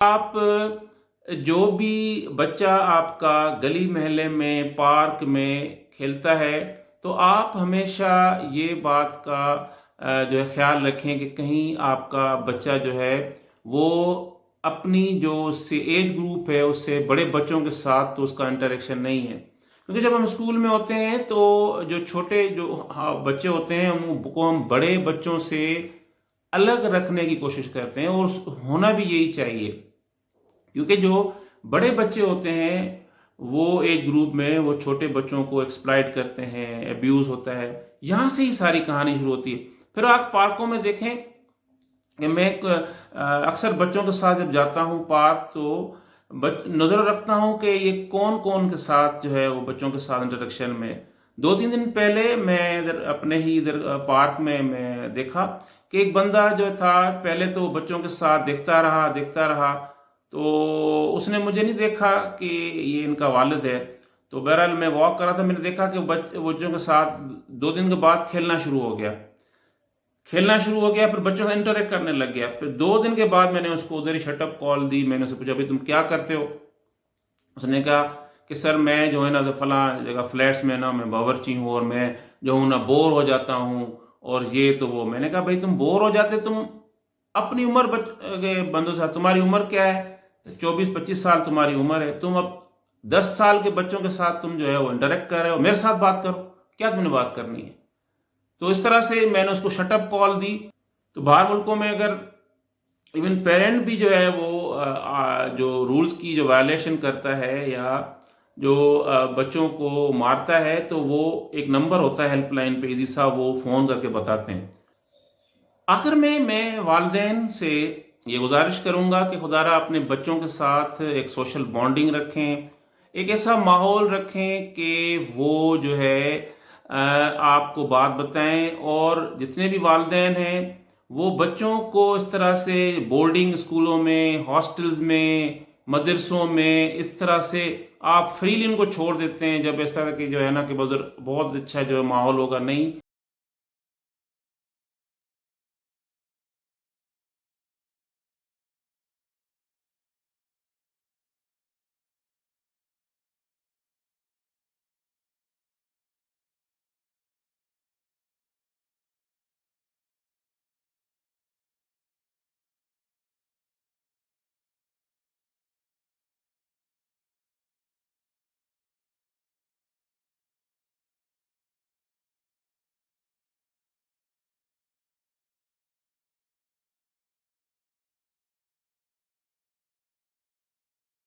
آپ جو بھی بچہ آپ کا گلی محلے میں پارک میں کھیلتا ہے تو آپ ہمیشہ یہ بات کا جو ہے خیال رکھیں کہ کہیں آپ کا بچہ جو ہے وہ اپنی جو اس سے ایج گروپ ہے اس سے بڑے بچوں کے ساتھ تو اس کا انٹریکشن نہیں ہے، کیونکہ جب ہم اسکول میں ہوتے ہیں تو جو چھوٹے جو بچے ہوتے ہیں ان کو ہم بڑے بچوں سے الگ رکھنے کی کوشش کرتے ہیں، اور ہونا بھی یہی چاہیے، کیونکہ جو بڑے بچے ہوتے ہیں وہ ایج گروپ میں وہ چھوٹے بچوں کو ایکسپلائٹ کرتے ہیں، ایبیوز ہوتا ہے، یہاں سے ہی ساری کہانی شروع ہوتی ہے۔ پھر آپ پارکوں میں دیکھیں کہ میں اکثر بچوں کے ساتھ جب جاتا ہوں پارک تو نظر رکھتا ہوں کہ یہ کون کون کے ساتھ جو ہے وہ بچوں کے ساتھ انٹریکشن میں۔ 2-3 دن پہلے میں اپنے ہی ادھر پارک میں دیکھا کہ ایک بندہ جو تھا پہلے تو بچوں کے ساتھ دیکھتا رہا تو اس نے مجھے نہیں دیکھا کہ یہ ان کا والد ہے، تو بہرحال میں واک کر رہا تھا، میں نے دیکھا کہ بچوں کے ساتھ 2 دن کے بعد کھیلنا شروع ہو گیا، پھر بچوں سے انٹریکٹ کرنے لگ گیا۔ پھر 2 دن کے بعد میں نے اس کو ادھر ہی شٹ اپ کال دی، میں نے اسے پوچھا بھائی تم کیا کرتے ہو؟ اس نے کہا کہ سر میں جو ہے نا فلاں جگہ فلیٹس میں نا میں باورچی ہوں، اور میں جو ہوں نا بور ہو جاتا ہوں، اور یہ تو وہ۔ میں نے کہا بھائی تم بور ہو جاتے، تم اپنی عمر بندوں سے، تمہاری عمر کیا ہے؟ 24-25 سال تمہاری عمر ہے، تم اب 10 سال کے بچوں کے ساتھ تم جو ہے وہ انٹریکٹ کر رہے ہو، میرے ساتھ بات کرو، کیا تم نے بات کرنی ہے؟ تو اس طرح سے میں نے اس کو شٹ اپ کال دی۔ تو باہر ملکوں میں اگر ایون پیرنٹ بھی جو ہے وہ جو رولز کی جو وائلیشن کرتا ہے یا جو بچوں کو مارتا ہے تو وہ ایک نمبر ہوتا ہے ہیلپ لائن پہ، ایزی صاحب وہ فون کر کے بتاتے ہیں۔ آخر میں والدین سے یہ گزارش کروں گا کہ خدا را اپنے بچوں کے ساتھ ایک سوشل بانڈنگ رکھیں، ایک ایسا ماحول رکھیں کہ وہ جو ہے آپ کو بات بتائیں، اور جتنے بھی والدین ہیں وہ بچوں کو اس طرح سے بورڈنگ اسکولوں میں، ہاسٹلز میں، مدرسوں میں اس طرح سے آپ فریلی ان کو چھوڑ دیتے ہیں، جب اس طرح کہ جو ہے نا کہ بہت اچھا جو ماحول ہوگا نہیں۔